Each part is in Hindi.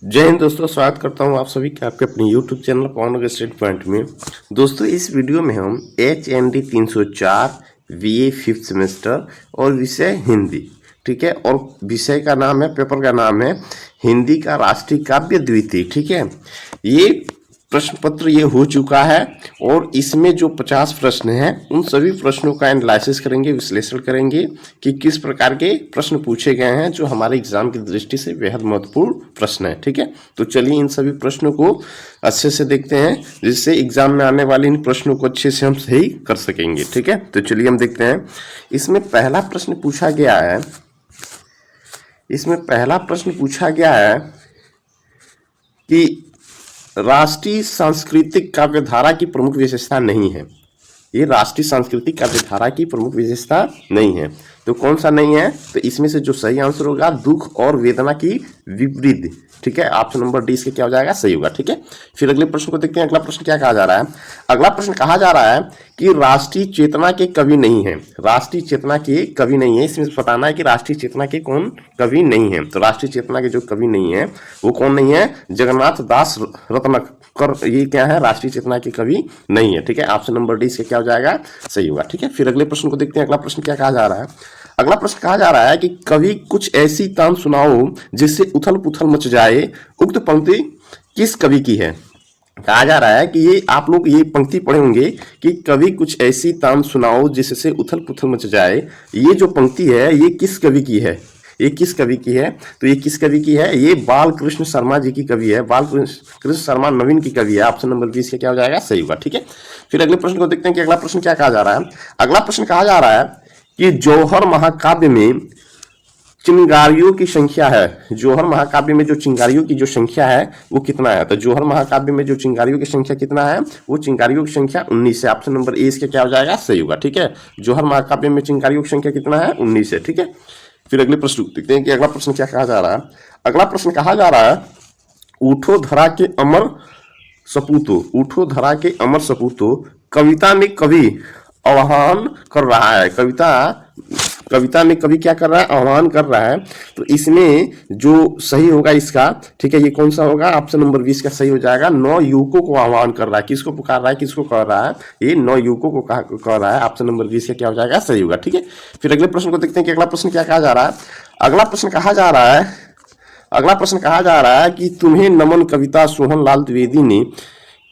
जय हिंद दोस्तों, स्वागत करता हूं आप सभी का आपके अपने YouTube चैनल पवन स्टेट पॉइंट में। दोस्तों, इस वीडियो में हम HND 304 BA 5th सेमेस्टर और विषय हिंदी, ठीक है, और विषय का नाम है, पेपर का नाम है हिंदी का राष्ट्रीय काव्य द्वितीय, ठीक है। ये प्रश्न पत्र ये हो चुका है और इसमें जो 50 प्रश्न हैं उन सभी प्रश्नों का एनालिसिस करेंगे, विश्लेषण करेंगे कि किस प्रकार के प्रश्न पूछे गए हैं जो हमारे एग्जाम की दृष्टि से बेहद महत्वपूर्ण प्रश्न है, ठीक है। तो चलिए इन सभी प्रश्नों को अच्छे से देखते हैं जिससे एग्जाम में आने वाले इन प्रश्नों को अच्छे से हम सही कर सकेंगे, ठीक है। तो चलिए हम देखते हैं। इसमें पहला प्रश्न पूछा गया है कि राष्ट्रीय सांस्कृतिक काव्यधारा की प्रमुख विशेषता नहीं है। ये राष्ट्रीय सांस्कृतिक काव्यधारा की प्रमुख विशेषता नहीं है, तो कौन सा नहीं है? तो इसमें से जो सही आंसर होगा दुख और वेदना की विपरीत, ठीक है। ऑप्शन नंबर डी इसके क्या हो जाएगा? सही होगा, ठीक है। फिर अगले प्रश्न को देखते हैं। अगला प्रश्न क्या कहा जा रहा है? अगला प्रश्न कहा जा रहा है कि राष्ट्रीय चेतना के कवि नहीं है। राष्ट्रीय चेतना के कवि नहीं है, इसमें बताना है कि राष्ट्रीय चेतना के कौन कवि नहीं है। तो राष्ट्रीय चेतना के जो कवि नहीं है वो कौन नहीं है? जगन्नाथ दास रत्नाकर, ये क्या है? राष्ट्रीय चेतना के कवि नहीं है, ठीक है। ऑप्शन नंबर डी इसके क्या हो जाएगा? सही होगा, ठीक है। फिर अगले प्रश्न को देखते हैं। अगला प्रश्न क्या कहा जा रहा है? अगला प्रश्न कहा जा रहा है कि कवि कुछ ऐसी तान सुनाओ जिससे उथल पुथल मच जाए। उक्त पंक्ति किस कवि की है? कहा जा रहा है कि ये आप लोग ये पंक्ति पढ़े होंगे कि कवि कुछ ऐसी तान सुनाओ जिससे उथल पुथल मच जाए। ये जो पंक्ति है ये किस कवि की है? ये किस कवि की है? तो ये किस कवि की है? ये बाल कृष्ण शर्मा जी की कवि है। बाल कृष्ण शर्मा नवीन की कवि है। ऑप्शन नंबर 20 क्या हो जाएगा? सही होगा, ठीक है। फिर अगले प्रश्न को देखते हैं कि अगला प्रश्न क्या कहा जा रहा है। अगला प्रश्न कहा जा रहा है कि जौहर महाकाव्य में चिंगारियों की संख्या है। जौहर महाकाव्य में जो चिंगारियों की जो संख्या है वो कितना है? तो जौहर महाकाव्य में जो चिंगारियों की संख्या कितना है? वो चिंगारियों की संख्या 19 है। ऑप्शन नंबर ए इसके क्या हो जाएगा? सही होगा, ठीक है। जौहर महाकाव्य में चिंगारियों की संख्या कितना है? 19 है, ठीक है। फिर अगले प्रश्न देखते हैं कि अगला प्रश्न क्या कहा जा रहा है। अगला प्रश्न कहा जा रहा है उठो धरा के अमर सपूतो, उठो धरा के अमर सपूतो कविता में कवि आह्वान कर रहा है। कविता में कवि क्या कर रहा है? आह्वान कर रहा है। तो इसमें जो सही होगा इसका, ठीक है, ये कौन सा होगा? ऑप्शन नंबर 20 का सही हो जाएगा। 9 युवकों को आह्वान कर रहा है। किसको पुकार रहा है? किसको कर रहा है? ये 9 युवकों को कह रहा है। ऑप्शन नंबर 20 का क्या हो जाएगा? सही होगा, ठीक है। फिर अगले प्रश्न को देखते हैं कि अगला प्रश्न क्या कहा जा रहा है। अगला प्रश्न कहा जा रहा है कि तुम्हें नमन कविता सोहन लाल द्विवेदी ने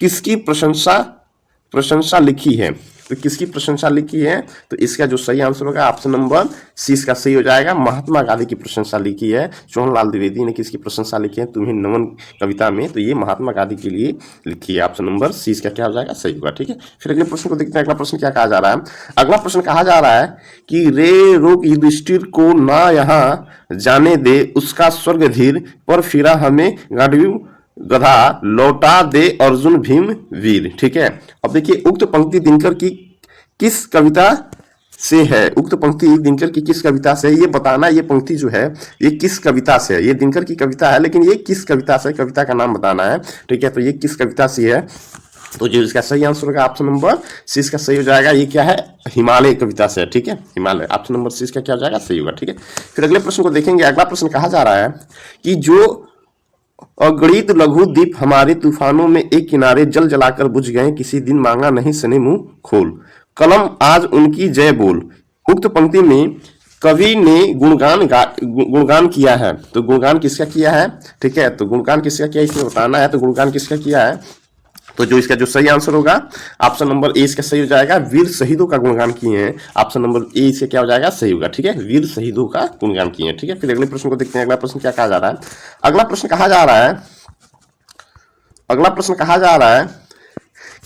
किसकी प्रशंसा लिखी है? तो किसकी प्रशंसा लिखी है? तो इसका जो सही आंसर होगा ऑप्शन नंबर सी इसका सही हो जाएगा। महात्मा गांधी की प्रशंसा लिखी है। सोहनलाल द्विवेदी ने किसकी प्रशंसा लिखी है तुम्हें नमन कविता में? तो ये महात्मा गांधी के लिए लिखी है। ऑप्शन नंबर सी इसका क्या हो जाएगा? सही होगा, ठीक है। फिर अगले प्रश्न को देखते हैं। अगला प्रश्न क्या कहा जा रहा है? अगला प्रश्न कहा जा रहा है कि रे रोक युधिष्ठिर को ना यहाँ जाने दे, उसका स्वर्ग धीर पर फिरा हमें गांडीव गधा, लौटा दे अर्जुन भीम वीर, ठीक है। अब देखिए उक्त पंक्ति दिनकर की किस कविता से है? उक्त पंक्ति दिनकर की किस कविता से? ये बताना, ये पंक्ति जो है ये किस कविता से है? ये दिनकर की कविता है लेकिन ये किस कविता से? कविता का नाम बताना है, ठीक है। तो ये किस कविता से है? तो जो इसका सही आंसर होगा ऑप्शन नंबर सी इसका सही हो जाएगा। ये क्या है? हिमालय कविता से है, ठीक है, हिमालय। ऑप्शन नंबर सी इसका क्या हो जाएगा? सही होगा, ठीक है। फिर अगले प्रश्न को देखेंगे। अगला प्रश्न कहा जा रहा है कि जो अगणित लघु द्वीप हमारे तूफानों में एक किनारे जल जलाकर बुझ गए, किसी दिन मांगा नहीं सने मुंह खोल, कलम आज उनकी जय बोल। उक्त पंक्ति में कवि ने गुणगान किया है। तो गुणगान किसका किया है? ठीक है, तो गुणगान किसका किया इसमें बताना है। तो गुणगान किसका किया है? तो जो इसका जो सही आंसर होगा ऑप्शन नंबर ए इसका सही हो जाएगा। वीर शहीदों का गुणगान किए हैं। ऑप्शन नंबर ए इसका क्या हो जाएगा? सही होगा, ठीक है। वीर शहीदों का गुणगान किए हैं, ठीक है। फिर अगले प्रश्न को देखते हैं। अगला प्रश्न क्या कहा जा रहा है? अगला प्रश्न कहा जा रहा है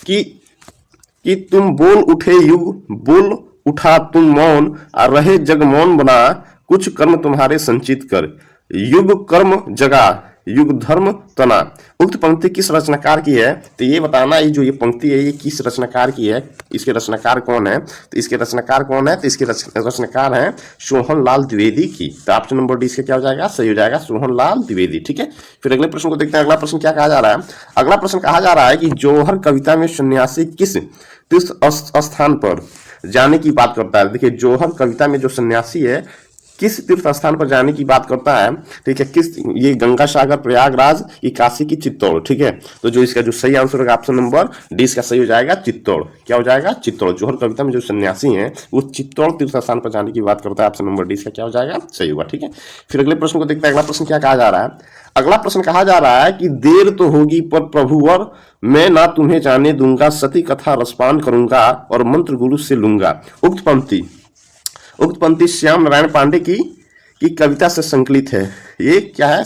कि तुम बोल उठे युग, बोल उठा तुम मौन, और रहे जग मौन बना, कुछ कर्म तुम्हारे संचित कर, युग कर्म जगा, युग धर्म तना। उक्त पंक्ति किस रचनाकार की है? तो ये बताना, ये जो ये पंक्ति है ये किस रचनाकार की है? इसके रचनाकार कौन है? तो इसके रचनाकार कौन है? तो इसके रचनाकार है सोहनलाल द्विवेदी की। तो ऑप्शन नंबर डी इसका क्या हो जाएगा? सही हो जाएगा, सोहनलाल द्विवेदी, ठीक है। फिर अगले प्रश्न को देखते हैं। अगला प्रश्न क्या कहा जा रहा है? अगला प्रश्न कहा जा रहा है कि जौहर कविता में सन्यासी किस तीर्थ स्थान पर जाने की बात करता है। देखिए जौहर कविता में जो सन्यासी है किस तीर्थ स्थान पर जाने की बात करता है, ठीक है, किस, ये गंगा सागर, प्रयागराज, ये काशी की चित्तौड़, ठीक है। तो जो इसका जो सही आंसर होगा ऑप्शन नंबर डी इसका सही हो जाएगा चित्तौड़। क्या हो जाएगा? चित्तौड़। जोहर कविता में जो सन्यासी हैं वो चित्तौड़ तीर्थ स्थान पर जाने की बात करता है, ऑप्शन नंबर डी इसका क्या हो जाएगा? सही होगा, ठीक है। फिर अगले प्रश्न को देखते हैं। अगला प्रश्न क्या कहा जा रहा है? अगला प्रश्न कहा जा रहा है कि देर तो होगी पर प्रभुवर मैं ना तुम्हें जाने दूंगा, सती कथा रसपान करूंगा और मंत्र गुरु से लूंगा। उक्त पंक्ति श्याम नारायण पांडे की कविता से संकलित है। ये क्या है?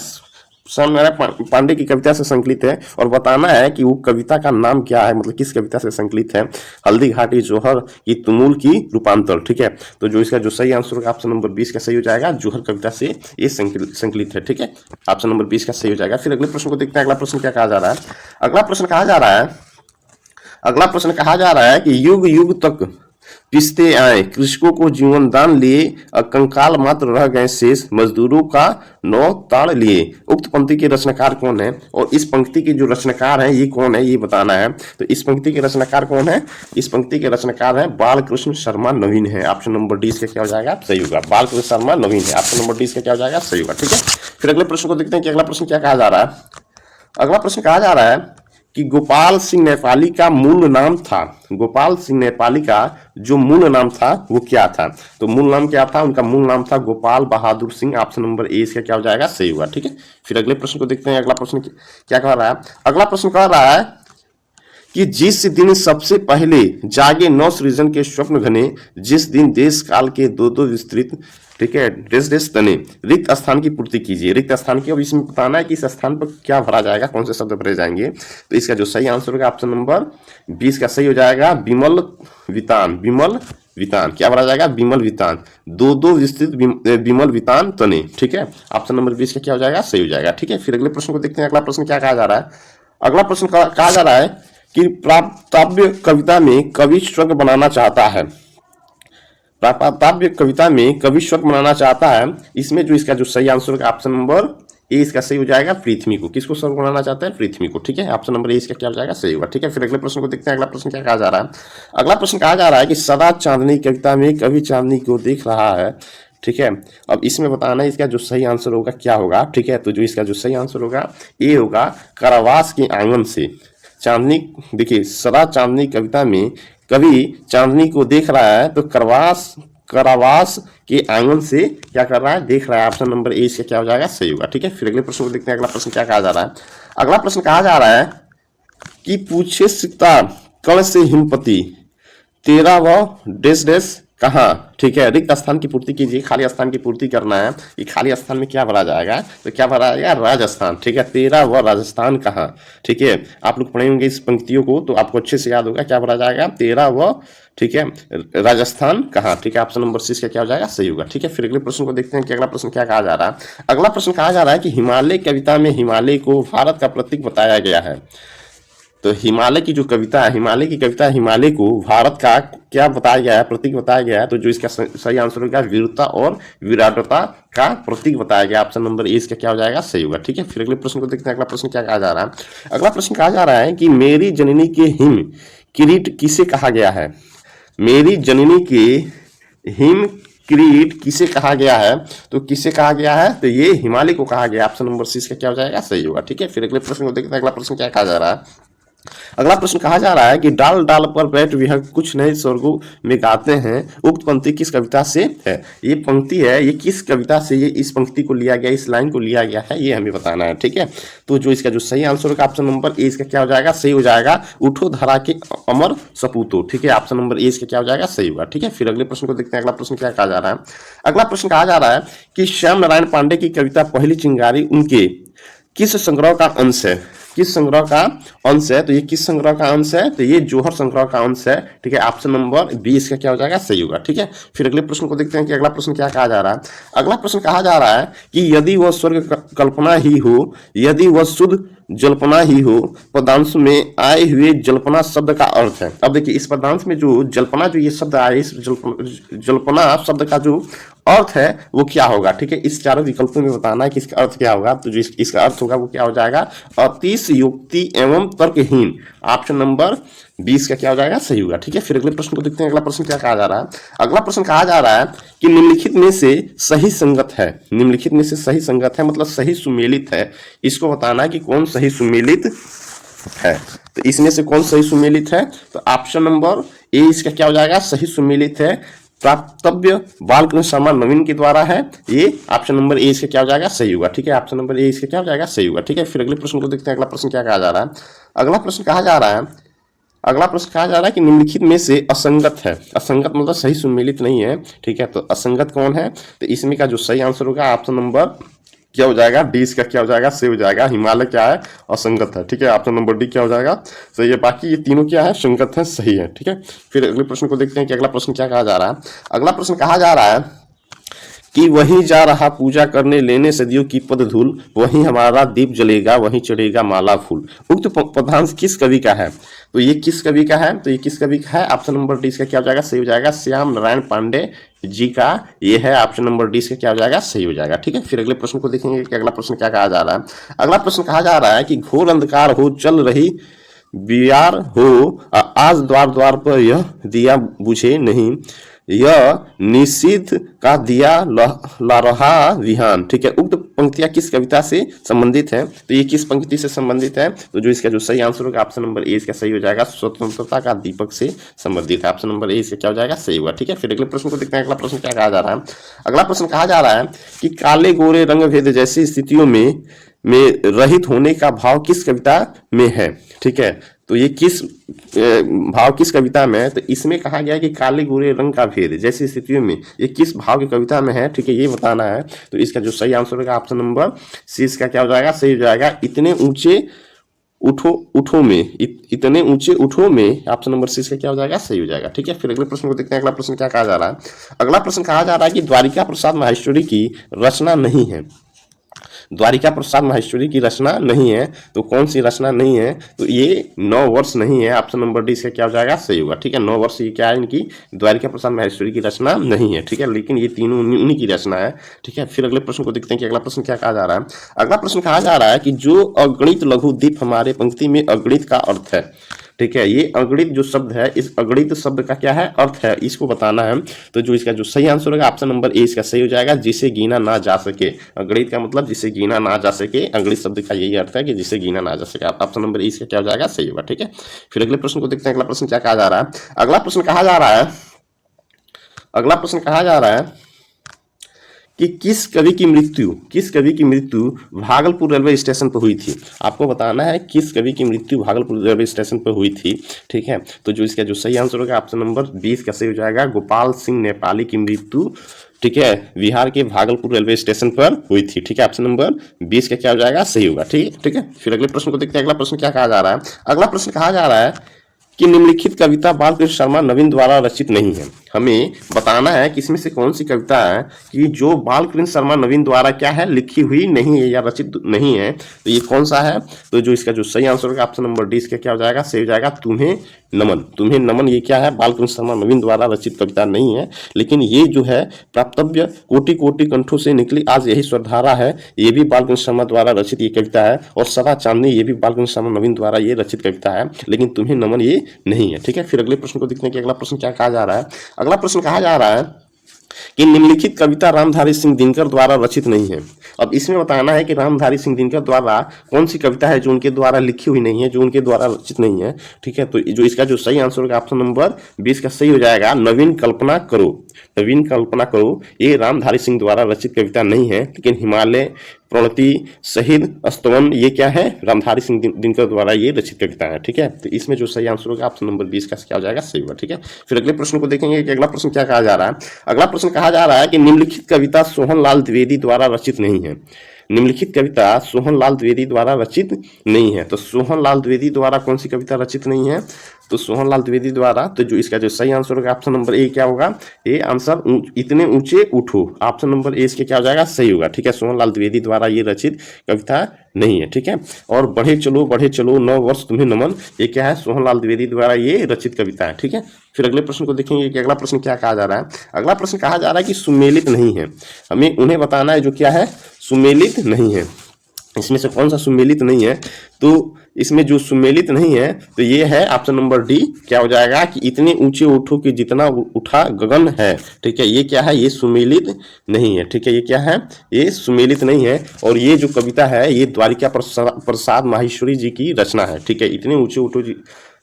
श्याम नारायण पांडे की कविता से संकलित है और बताना है कि वो कविता का नाम क्या है, मतलब किस कविता से संकलित है। हल्दी घाटी जोहर की तुमुल की रूपांतर, ठीक है। तो जो इसका जो सही आंसर होगा ऑप्शन नंबर 20 का सही हो जाएगा। जोहर कविता से ये संकलित है, ठीक है। ऑप्शन नंबर 20 का सही हो जाएगा। फिर अगले प्रश्न को देखते हैं। अगला प्रश्न क्या कहा जा रहा है? अगला प्रश्न कहा जा रहा है कि युग युग तक पिसते आए, कृषकों को जीवन दान लिए, कंकाल मात्र रह गए शेष, मजदूरों का नौ ताड़ लिए। उक्त पंक्ति के रचनाकार कौन है और इस पंक्ति के जो रचनाकार हैं ये कौन है, ये बताना है। तो इस पंक्ति के रचनाकार कौन है? इस पंक्ति के रचनाकार है बालकृष्ण शर्मा नवीन है। ऑप्शन नंबर डी इसका क्या हो जाएगा? सही होगा। बालकृष्ण शर्मा नवीन है। ऑप्शन नंबर डी इसका क्या हो जाएगा? सही होगा, ठीक है। फिर अगले प्रश्न को देखते हैं कि अगला प्रश्न क्या कहा जा रहा है। अगला प्रश्न कहा जा रहा है कि गोपाल सिंह नेपाली का मूल नाम था। गोपाल सिंह नेपाली का जो मूल नाम था वो क्या था? तो मूल नाम क्या था? उनका मूल नाम था Gopal Bahadur Singh. Option number A इसका क्या हो जाएगा? सही हुआ, ठीक है। फिर अगले प्रश्न को देखते हैं। अगला प्रश्न क्या कह रहा है? अगला प्रश्न कह रहा है कि जिस दिन सबसे पहले जागे नौ सृजन के स्वप्न घने, जिस दिन देश काल के दो दो विस्तृत, ठीक है, देश तने, रिक्त स्थान की पूर्ति कीजिए। रिक्त स्थान की, अब इसमें बताना है कि इस स्थान पर क्या भरा जाएगा, कौन से शब्द भरे जाएंगे। तो इसका जो सही आंसर होगा ऑप्शन नंबर 20 का सही हो जाएगा। विमल वितान क्या भरा जाएगा? विमल वितान, दो दो विस्तृत विमल वितान तने, ठीक है। ऑप्शन नंबर 20 का क्या हो जाएगा? सही हो जाएगा, ठीक है। फिर अगले प्रश्न को देखते हैं। अगला प्रश्न क्या कहा जा रहा है? अगला प्रश्न कहा जा रहा है कि प्राप्तव्य कविता में कवि स्वर्ग बनाना चाहता है। प्राप्तव्य कविता में कवि स्वर्ग बनाना चाहता है। इसमें जो इसका जो सही आंसर होगा ऑप्शन नंबर ए इसका सही हो जाएगा। पृथ्वी को। किसको स्वर्ग बनाना चाहता है? पृथ्वी को, ठीक है। ऑप्शन नंबर ए इसका क्या हो जाएगा? सही होगा, ठीक है। फिर अगले प्रश्न को देखते हैं। अगला प्रश्न क्या कहा जा रहा है? अगला प्रश्न कहा जा रहा है कि सदा चांदनी कविता में कवि चांदनी को देख रहा है, ठीक है। अब इसमें बताना है इसका जो सही आंसर होगा क्या होगा, ठीक है। तो जो इसका जो सही आंसर होगा ए होगा, कारावास के आंगन से चांदनी। देखिए, सदा चांदनी कविता में कवि चांदनी को देख रहा है, तो कारावास के आंगन से क्या कर रहा है? देख रहा है। ऑप्शन नंबर ए इसका क्या हो जाएगा? सही होगा, ठीक है। फिर अगले प्रश्न को देखते हैं। अगला प्रश्न क्या कहा जा रहा है? अगला प्रश्न कहा जा रहा है कि पूछे सीता कण से हिमपति, तेरा वह डेस कहाँ, ठीक है। रिक्त स्थान की पूर्ति कीजिए। खाली स्थान की पूर्ति करना है। ये खाली स्थान में क्या भरा जाएगा? तो क्या भरा जाएगा? राजस्थान, ठीक है। तेरा वह राजस्थान कहाँ, ठीक है। आप लोग पढ़ेंगे इस पंक्तियों को तो आपको अच्छे से याद होगा। क्या भरा जाएगा? तेरा वह, ठीक है, राजस्थान कहाँ, ठीक है। ऑप्शन नंबर सी का क्या हो जाएगा? सही होगा, ठीक है। फिर अगले प्रश्न को देखते हैं कि अगला प्रश्न क्या कहा जा रहा है। अगला प्रश्न कहा जा रहा है कि हिमालय कविता में हिमालय को भारत का प्रतीक बताया गया है। तो हिमालय की जो कविता है, हिमालय की कविता हिमालय को भारत का क्या बताया गया है? प्रतीक बताया गया है। तो जो इसका सही आंसर होगा वीरता और विराटता का प्रतीक बताया गया। ऑप्शन नंबर ए इसका क्या हो जाएगा? सही होगा, ठीक है। फिर अगले प्रश्न को देखते हैं। अगला प्रश्न क्या कहा जा रहा है? अगला प्रश्न कहा जा रहा है कि मेरी जननी के हिम किरीट किसे कहा गया है? मेरी जननी के हिम किरीट किसे कहा गया है? तो किसे कहा गया है? तो ये हिमालय को कहा गया। ऑप्शन नंबर सी का क्या हो जाएगा? सही होगा, ठीक है। फिर अगले प्रश्न को देखते हैं। अगला प्रश्न क्या कहा जा रहा है? अगला प्रश्न कहा जा रहा है कि डाल डाल पर बैठ विहंग कुछ नए स्वर्गों में गाते हैं। उक्त पंक्ति किस कविता से है? ये पंक्ति है, ये किस कविता से ये इस पंक्ति को लिया गया, इस लाइन को लिया गया है, ये हमें बताना है, ठीक है। तो जो इसका जो सही आंसर होगा ऑप्शन नंबर ए इसका क्या हो जाएगा? सही हो जाएगा। उठो धरा के अमर सपूतो, ठीक है। ऑप्शन नंबर ए इसका क्या हो जाएगा? सही होगा, ठीक है। फिर अगले प्रश्न को देखते हैं। अगला प्रश्न क्या कहा जा रहा है? अगला प्रश्न कहा जा रहा है कि श्याम नारायण पांडे की कविता पहली चिंगारी उनके किस संग्रह का अंश है? किस संग्रह का अंश है? तो ये किस संग्रह का अंश है? तो ये जोहर संग्रह का अंश है, ठीक है। ऑप्शन नंबर बी इसका क्या हो जाएगा? सही होगा, ठीक है। फिर अगले प्रश्न को देखते हैं कि अगला प्रश्न क्या कहा जा रहा है। अगला प्रश्न कहा जा रहा है कि यदि वह स्वर्ग कल्पना ही हो, यदि वह शुद्ध जल्पना ही हो, पदांश में आए हुए जल्पना शब्द का अर्थ है। अब देखिए, इस पदांश में जो जल्पना, जो ये शब्द आए, इस जल्पना शब्द का जो अर्थ है वो क्या होगा, ठीक है। इस चारों विकल्पों में बताना है कि इसका अर्थ क्या होगा। तो जो इसका अर्थ होगा वो क्या हो जाएगा, अतिशयोक्ति एवं तर्कहीन। ऑप्शन नंबर 20 का क्या हो जाएगा, सही होगा, ठीक है। फिर अगले प्रश्न को देखते हैं। अगला प्रश्न क्या कहा जा रहा है। अगला प्रश्न कहा जा रहा है कि निम्नलिखित में से सही संगत है। निम्नलिखित में से सही संगत है मतलब सही सुमेलित है। इसको बताना है कि कौन सही सुमेलित है। तो इसमें से कौन सही सुमेलित है, तो ऑप्शन नंबर ए इसका क्या हो जाएगा, सही सुमेलित है। प्राप्तव्य बालकृष्ण शर्मा नवीन के द्वारा है। ये ऑप्शन नंबर ए इसका क्या हो जाएगा, सही होगा, ठीक है। ऑप्शन नंबर ए इसका क्या हो जाएगा, सही होगा, ठीक है। फिर अगले प्रश्न को देखते हैं। अगला प्रश्न क्या कहा जा रहा है। अगला प्रश्न कहा जा रहा है कि निम्नलिखित में से असंगत है। असंगत मतलब सही सुमेलित नहीं है, ठीक है। तो असंगत कौन है, तो इसमें का जो सही आंसर होगा ऑप्शन नंबर क्या हो जाएगा, डी इसका क्या हो जाएगा, सही हो जाएगा। हिमालय क्या है, असंगत है, ठीक है। ऑप्शन नंबर डी क्या हो जाएगा, सही है। बाकी ये तीनों क्या है, संगत है, सही है, ठीक है। फिर अगले प्रश्न को देखते हैं कि अगला प्रश्न क्या कहा जा रहा है। अगला प्रश्न कहा जा रहा है कि वहीं जा रहा पूजा करने लेने सदियों की पद धूल, वहीं हमारा दीप जलेगा, वहीं चढ़ेगा माला फूल। उक्त पदांश किस कवि का है, तो ये किस कवि का है, तो ये किस कवि का है, ऑप्शन नंबर डी इसका क्या हो जाएगा, सही हो जाएगा। श्याम नारायण पांडे जी का ये है। ऑप्शन नंबर डी इसका क्या हो जाएगा, सही हो जाएगा, ठीक है। फिर अगले प्रश्न को देखेंगे कि अगला प्रश्न क्या कहा जा रहा है। अगला प्रश्न कहा जा रहा है कि घोर अंधकार हो चल रही बियार हो, आज द्वार द्वार पर यह दिया बुझे नहीं, यह निषिद्ध का दिया ला रहा विहान, ठीक है। उक्त पंक्तियां किस कविता से संबंधित है, तो ये किस पंक्ति से संबंधित है, तो जो इसका जो सही आंसर होगा ऑप्शन नंबर ए इसका सही हो जाएगा। स्वतंत्रता का दीपक से संबंधित है। ऑप्शन नंबर ए इसका क्या हो जाएगा, सही होगा, ठीक है। फिर अगले प्रश्न को देखते हैं। अगला प्रश्न क्या कहा जा रहा है। अगला प्रश्न कहा जा रहा है कि काले गोरे रंग भेद जैसी स्थितियों में रहित होने का भाव किस कविता में है, ठीक है। तो ये किस भाव किस कविता में है, तो इसमें कहा गया है कि काले गोरे रंग का भेद जैसी स्थितियों में ये किस भाव की कविता में है, ठीक है, ये बताना है। तो इसका जो सही आंसर होगा ऑप्शन नंबर सी इसका क्या हो जाएगा, सही हो जाएगा। इतने ऊंचे उठो में, इतने ऊंचे उठो में, ऑप्शन नंबर सी इसका क्या हो जाएगा, सही हो जाएगा, ठीक है। फिर अगले प्रश्न को देखते हैं। अगला प्रश्न क्या कहा जा रहा है। अगला प्रश्न कहा जा रहा है कि द्वारिका प्रसाद माहेश्वरी की रचना नहीं है। द्वारिका प्रसाद माहेश्वरी की रचना नहीं है, तो कौन सी रचना नहीं है, तो ये 9 वर्ष नहीं है। ऑप्शन नंबर डी इसका क्या हो जाएगा, सही होगा, ठीक है। 9 वर्ष ये क्या है, इनकी द्वारिका प्रसाद माहेश्वरी की रचना नहीं है, ठीक है। लेकिन ये तीनों उन्हीं की रचना है, ठीक है। फिर अगले प्रश्न को देखते हैं कि अगला प्रश्न क्या कहा जा रहा है। अगला प्रश्न कहा जा रहा है कि जो अगणित लघु दीप हमारे पंक्ति में अगणित का अर्थ है, ठीक है। ये अगणित जो शब्द है, इस अगणित शब्द का क्या है, अर्थ है, इसको बताना है। तो जो इसका जो सही आंसर होगा ऑप्शन नंबर ए इसका सही हो जाएगा। जिसे गिना ना जा सके, अगणित का मतलब जिसे गिना ना जा सके, अगणित शब्द का यही अर्थ है कि जिसे गिना ना जा सके। ऑप्शन नंबर ए इसका क्या हो जाएगा, सही होगा, ठीक है। फिर अगले प्रश्न को देखते हैं। अगला प्रश्न क्या कहा जा रहा है। अगला प्रश्न कहा जा रहा है कि किस कवि की मृत्यु भागलपुर रेलवे स्टेशन पर हुई थी। आपको बताना है किस कवि की मृत्यु भागलपुर रेलवे स्टेशन पर हुई थी, ठीक है। तो जो इसका जो सही आंसर होगा ऑप्शन नंबर 20 का सही हो जाएगा। गोपाल सिंह नेपाली की मृत्यु, ठीक है, बिहार के भागलपुर रेलवे स्टेशन पर हुई थी, ठीक है। ऑप्शन नंबर 20 का क्या हो जाएगा, सही होगा, ठीक है। फिर अगले प्रश्न को देखते हैं। अगला प्रश्न क्या कहा जा रहा है। अगला प्रश्न कहा जा रहा है कि निम्नलिखित कविता बालकृष्ण शर्मा नवीन द्वारा रचित नहीं है। हमें बताना है कि इसमें से कौन सी कविता है कि जो बालकृष्ण शर्मा नवीन द्वारा क्या है, लिखी हुई नहीं है या रचित नहीं है, तो ये कौन सा है। तो जो इसका जो सही आंसर होगा ऑप्शन नंबर डी इसका क्या हो जाएगा, सही हो जाएगा। तुम्हें नमन, ये क्या है, बालकृष्ण शर्मा नवीन द्वारा रचित कविता नहीं है, लेकिन ये जो है प्राप्तव्य कोटि कोटि कंठों से निकली आज यही स्वरधारा है, ये भी बालकृष्ण शर्मा द्वारा रचित ये कविता है। और सदा चांदनी, ये भी बालकृष्ण शर्मा नवीन द्वारा ये रचित कविता है, लेकिन तुम्हें नमन ये नहीं है, ठीक है। फिर अगले प्रश्न को देखते हैं कि अगला प्रश्न क्या कहा जा रहा है। अगला प्रश्न कहा जा रहा है कि निम्नलिखित कविता रामधारी सिंह दिनकर द्वारा रचित नहीं है। अब इसमें बताना है कि रामधारी सिंह दिनकर द्वारा कौन सी कविता है जो उनके द्वारा लिखी हुई नहीं है, जो उनके द्वारा रचित नहीं है, ठीक है। तो जो इसका जो सही आंसर होगा ऑप्शन नंबर 20 का सही हो जाएगा। नवीन कल्पना करो, ये रामधारी सिंह द्वारा रचित कविता नहीं है, लेकिन हिमालय प्रणति शहीद स्तवन ये क्या है, रामधारी सिंह दिनकर द्वारा ये रचित कविता है, ठीक है। तो इसमें जो सही आंसर होगा ऑप्शन नंबर 20 का क्या हो जाएगा, सही होगा, ठीक है। फिर अगले प्रश्न को देखेंगे कि अगला प्रश्न क्या कहा जा रहा है। अगला प्रश्न कहा जा रहा है कि निम्नलिखित कविता सोहनलाल द्विवेदी द्वारा रचित नहीं है। निम्नलिखित कविता सोहनलाल द्विवेदी द्वारा रचित नहीं है। तो सोहनलाल द्विवेदी द्वारा कौन सी कविता रचित नहीं है, तो सोहनलाल द्विवेदी द्वारा, तो जो इसका जो सही आंसर होगा ऑप्शन नंबर ए क्या होगा, ए आंसर इतने ऊंचे उठो, ऑप्शन नंबर ए इसके क्या हो जाएगा, सही होगा, ठीक है। सोहनलाल द्विवेदी द्वारा ये रचित कविता नहीं है, ठीक है। और बढ़े चलो 9 वर्ष तुम्हें नमन, ये क्या है, सोहनलाल द्विवेदी द्वारा ये रचित कविता है, ठीक है। फिर अगले प्रश्न को देखेंगे कि अगला प्रश्न क्या कहा जा रहा है। अगला प्रश्न कहा जा रहा है कि सुमेलित नहीं है, हमें उन्हें बताना है जो क्या है, सुमेलित नहीं है। इसमें से कौन सा सुमेलित नहीं है, तो इसमें जो सुमेलित नहीं है तो ये है ऑप्शन नंबर डी, क्या हो जाएगा कि इतने ऊंचे उठो कि जितना उठा गगन है, ठीक है। ये क्या है, ये सुमेलित नहीं है, ठीक है। ये क्या है, ये सुमेलित नहीं है। और ये जो कविता है ये द्वारिका प्रसाद माहेश्वरी जी की रचना है, ठीक है। इतने ऊंचे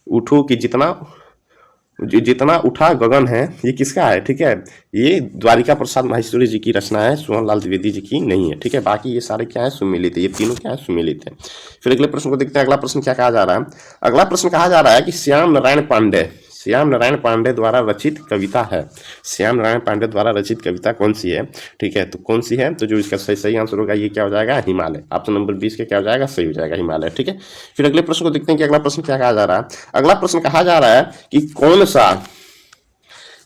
उठो कि जितना उठा गगन है, ये किसका है, ठीक है। ये द्वारिका प्रसाद माहेश्वरी जी की रचना है, सोहनलाल द्विवेदी जी की नहीं है, ठीक है। बाकी ये सारे क्या है, सुमेलित है, ये तीनों क्या है, सुमेलित है। फिर अगले प्रश्न को देखते हैं। अगला प्रश्न क्या कहा जा रहा है। अगला प्रश्न कहा जा रहा है कि श्याम नारायण पांडे द्वारा रचित कविता है। श्याम नारायण पांडे द्वारा रचित कविता कौन सी है, ठीक है। तो कौन सी है, तो जो इसका सही आंसर होगा ये क्या हो जाएगा, हिमालय। ऑप्शन नंबर 20 का क्या हो जाएगा, सही हो जाएगा, हिमालय, ठीक है। फिर अगले प्रश्न को देखते हैं कि अगला प्रश्न क्या कहा जा रहा है। अगला प्रश्न कहा जा रहा है कि कौन सा,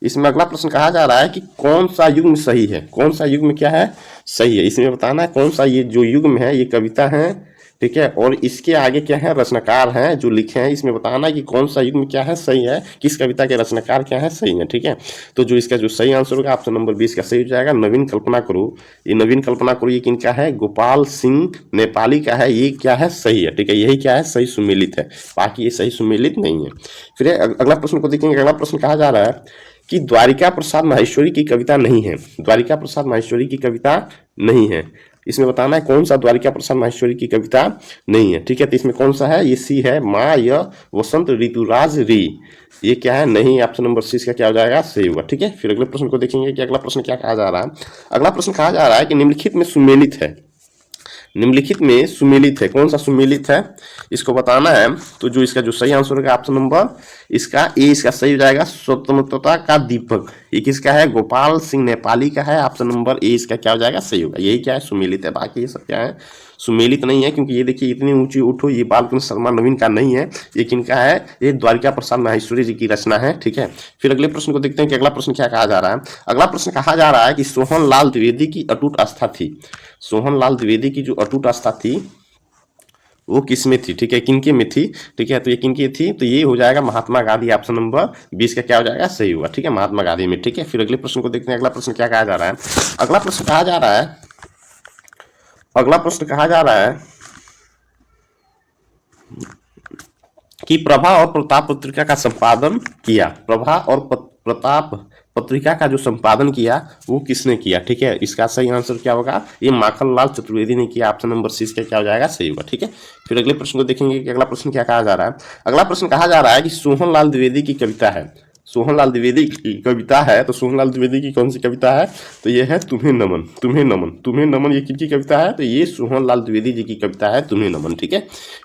इसमें अगला प्रश्न कहा जा रहा है कि कौन सा युग्म सही है, कौन सा युग्म क्या है, सही है। इसमें बताना है कौन सा ये जो युग्म है ये कविता है, ठीक है। और इसके आगे क्या है, रचनाकार हैं जो लिखे हैं, इसमें बताना है कि कौन सा युग्म क्या है, सही है, किस कविता के रचनाकार क्या है, सही है, ठीक है। तो जो इसका जो सही आंसर होगा ऑप्शन नंबर 20 का सही हो जाएगा, नवीन कल्पना करो। ये नवीन कल्पना करो ये किनका है, गोपाल सिंह नेपाली का है, ये क्या है, सही है, ठीक है। यही क्या है, सही सुमेलित है, बाकी ये सही सुमेलित नहीं है। फिर अगला प्रश्न को देखेंगे। अगला प्रश्न कहा जा रहा है कि द्वारिका प्रसाद माहेश्वरी की कविता नहीं है, द्वारिका प्रसाद माहेश्वरी की कविता नहीं है। इसमें बताना है कौन सा द्वारिका प्रसाद माहेश्वरी की कविता नहीं है, ठीक है। तो इसमें कौन सा है, ये सी है, माँ य वसंत ऋतुराज री, ये क्या है, नहीं। ऑप्शन नंबर 6 का क्या हो जाएगा, सही होगा, ठीक है। फिर अगले प्रश्न को देखेंगे कि अगला प्रश्न क्या कहा जा रहा है। अगला प्रश्न कहा जा रहा है कि निम्नलिखित में सुमेलित है, निम्नलिखित में सुमेलित है, कौन सा सुमेलित है, इसको बताना है। तो जो इसका जो सही आंसर होगा ऑप्शन नंबर इसका ए, इसका सही हो जाएगा, स्वतंत्रता का दीपक। ये किसका है, गोपाल सिंह नेपाली का है। ऑप्शन नंबर ए इसका क्या हो जाएगा, सही होगा। यही क्या है, सुमेलित है, बाकी ये सब क्या है, सुमेलित नहीं है। क्योंकि ये देखिए इतनी ऊंची उठो, ये बालकृष्ण शर्मा नवीन का नहीं है, ये किनका है, ये द्वारिका प्रसाद माहेश्वरी जी की रचना है, ठीक है। फिर अगले प्रश्न को देखते हैं कि अगला प्रश्न क्या कहा जा रहा है। अगला प्रश्न कहा जा रहा है कि सोहनलाल द्विवेदी की अटूट आस्था थी, सोहनलाल द्विवेदी की जो अटूट आस्था थी वो किस में थी, ठीक है, किनके में थी, ठीक है। तो ये किनकी थी, तो ये हो जाएगा महात्मा गांधी। ऑप्शन नंबर 20 का क्या हो जाएगा, सही हुआ, ठीक है, महात्मा गांधी में, ठीक है। फिर अगले प्रश्न को देखते हैं। अगला प्रश्न क्या कहा जा रहा है। अगला प्रश्न कहा जा रहा है, अगला प्रश्न कहा जा रहा है कि प्रभा और प्रताप पत्रिका का संपादन किया, प्रभा और प्रताप पत्रिका का जो संपादन किया वो किसने किया, ठीक है। इसका सही आंसर क्या होगा, ये माखनलाल चतुर्वेदी ने किया। ऑप्शन नंबर 6 का क्या हो जाएगा, सही होगा, ठीक है। फिर अगले प्रश्न को देखेंगे कि अगला प्रश्न क्या कहा जा रहा है। अगला प्रश्न कहा जा रहा है कि सोहनलाल द्विवेदी की कविता है, सोहनलाल द्विवेदी की कविता है। तो सोहनलाल द्विवेदी की कौन सी कविता है, तो ये है तुम्हें नमन, तुम्हें नमन, तुम्हें नमन, ये किनकी कविता है, तो ये सोहनलाल द्विवेदी जी की कविता है, तुम्हें नमन, ठीक है।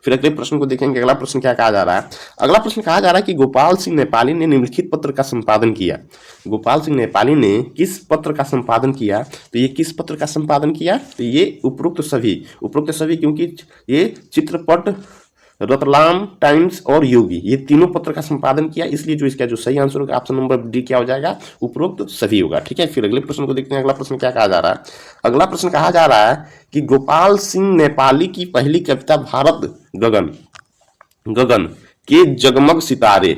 फिर अगले प्रश्न को देखेंगे। अगला प्रश्न क्या कहा जा रहा है। अगला प्रश्न कहा जा रहा है कि गोपाल सिंह नेपाली ने निम्नलिखित पत्र का संपादन किया, गोपाल सिंह नेपाली ने किस पत्र का संपादन किया, तो ये किस पत्र का संपादन किया, तो ये उपरोक्त सभी, क्योंकि ये चित्रपट, रतलाम टाइम्स और योगी, ये तीनों पत्र का संपादन किया, इसलिए जो इसका जो सही आंसर होगा ऑप्शन नंबर डी क्या हो जाएगा, उपरोक्त सभी होगा, ठीक है। फिर अगले प्रश्न को देखते हैं। अगला प्रश्न क्या कहा जा रहा है। अगला प्रश्न कहा जा रहा है कि गोपाल सिंह नेपाली की पहली कविता भारत गगन के जगमग सितारे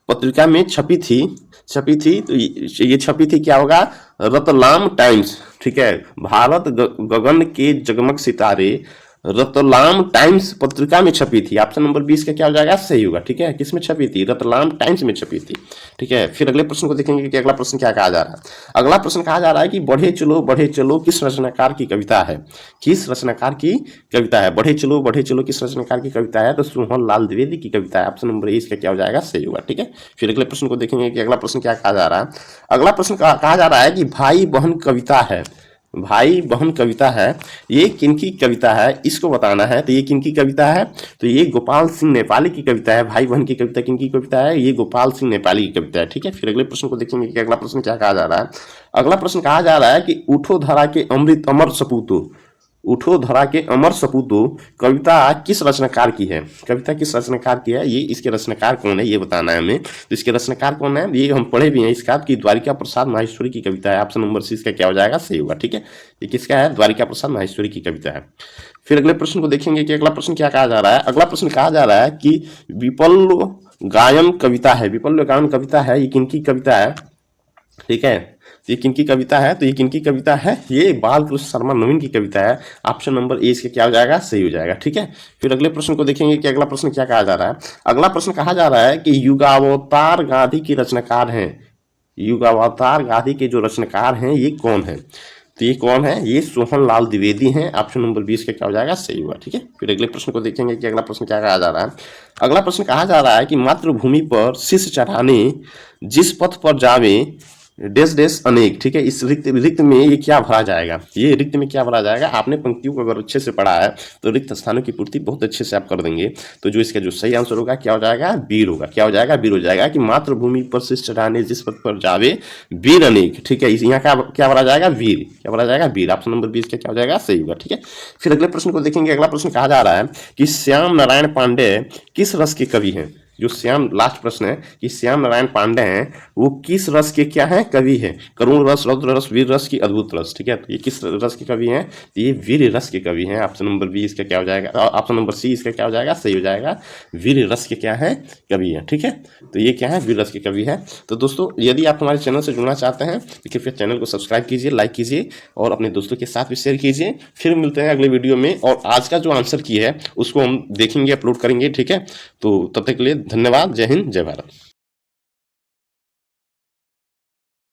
पत्रिका में छपी थी, तो ये छपी थी क्या होगा, रतलाम टाइम्स, ठीक है। भारत गगन के जगमग सितारे रतलाम टाइम्स पत्रिका में छपी थी। ऑप्शन नंबर 20 का क्या हो जाएगा, सही होगा, ठीक है। किस में छपी थी, रतलाम टाइम्स में छपी थी, ठीक है। फिर अगले प्रश्न को देखेंगे कि अगला प्रश्न क्या कहा जा रहा है। अगला प्रश्न कहा जा रहा है कि बढ़े चलो किस रचनाकार की कविता है, किस रचनाकार की कविता है, बढ़े चलो किस रचनाकार की कविता है, तो सोहनलाल द्विवेदी की कविता है। ऑप्शन नंबर 20 का क्या हो जाएगा, सही होगा, ठीक है। फिर अगले प्रश्न को देखेंगे कि अगला प्रश्न क्या कहा जा रहा है। अगला प्रश्न कहा जा रहा है कि भाई बहन कविता है, भाई बहन कविता है, ये किनकी कविता है, इसको बताना है। तो ये किनकी कविता है, तो ये गोपाल सिंह नेपाली की कविता है। भाई बहन की कविता किनकी कविता है, ये गोपाल सिंह नेपाली की कविता है, ठीक है। फिर अगले प्रश्न को देखेंगे कि अगला प्रश्न क्या कहा जा रहा है। अगला प्रश्न कहा जा रहा है कि उठो धरा के अमृत अमर सपूतो, उठो धरा के अमर सपूतो कविता किस रचनाकार की है? कविता किस रचनाकार की है? ये इसके रचनाकार कौन है ये बताना है हमें। तो इसके रचनाकार कौन है ये हम पढ़े भी हैं इसका कि द्वारिका प्रसाद माहेश्वरी की कविता है। ऑप्शन नंबर सी इसका क्या हो जाएगा? सही होगा। ठीक है, ये किसका है? द्वारिका प्रसाद माहेश्वरी की कविता है। फिर अगले प्रश्न को देखेंगे कि अगला प्रश्न क्या कहा जा रहा है। अगला प्रश्न कहा जा रहा है कि विप्लव गायन कविता है। विप्लव गायन कविता है, ये किनकी कविता है? ठीक है, ये किनकी कविता है? तो ये किनकी कविता है? ये बालकृष्ण शर्मा नवीन की कविता है। ऑप्शन नंबर ए इसका क्या हो जाएगा? सही हो जाएगा। ठीक है, फिर अगले प्रश्न को देखेंगे कि अगला प्रश्न क्या कहा जा रहा है। अगला प्रश्न कहा जा रहा है कि युगावतार गांधी के रचनाकार हैं। युगावतार गांधी के जो रचनाकार हैं ये कौन है? तो ये कौन है? ये सोहन लाल द्विवेदी हैं। ऑप्शन नंबर 20 का क्या हो जाएगा? सही हुआ। ठीक है, फिर अगले प्रश्न को देखेंगे कि अगला प्रश्न क्या कहा जा रहा है। अगला प्रश्न कहा जा रहा है कि मातृभूमि पर शीश चढ़ाने जिस पथ पर जावे डेस डेस अनेक। ठीक है, इस रिक्त में ये क्या भरा जाएगा? ये रिक्त में क्या भरा जाएगा? आपने पंक्तियों को अगर अच्छे से पढ़ा है तो रिक्त स्थानों की पूर्ति बहुत अच्छे से आप कर देंगे। तो जो इसका जो सही आंसर होगा क्या हो जाएगा? वीर होगा। क्या हो जाएगा? वीर हो जाएगा कि मातृभूमि पर शीश चढ़ाने जिस पथ पर जावे वीर अनेक। ठीक है, यहाँ क्या भरा जाएगा? वीर। क्या भरा जाएगा? वीर। ऑप्शन नंबर 20 का क्या हो जाएगा? सही होगा। ठीक है, फिर अगले प्रश्न को देखेंगे। अगला प्रश्न कहा जा रहा है कि श्याम नारायण पांडे किस रस के कवि हैं? जो श्याम लास्ट प्रश्न है कि श्याम नारायण पांडे हैं वो किस रस के क्या है? कवि है। करुण रस, रौद्र रस, वीर रस की अद्भुत रस। ठीक है, तो ये किस रस के कवि हैं? तो ये वीर रस के कवि हैं। ऑप्शन नंबर बी इसका क्या हो जाएगा? ऑप्शन नंबर सी इसका क्या हो जाएगा? सही हो जाएगा। वीर रस के क्या है? कवि हैं। ठीक है, तो ये क्या है? वीर रस के कवि है। तो दोस्तों यदि आप हमारे चैनल से जुड़ना चाहते हैं तो कृपया चैनल को सब्सक्राइब कीजिए, लाइक कीजिए और अपने दोस्तों के साथ भी शेयर कीजिए। फिर मिलते हैं अगले वीडियो में और आज का जो आंसर की है उसको हम देखेंगे, अपलोड करेंगे। ठीक है, तो तब तक के लिए धन्यवाद। जय हिंद, जय भारत।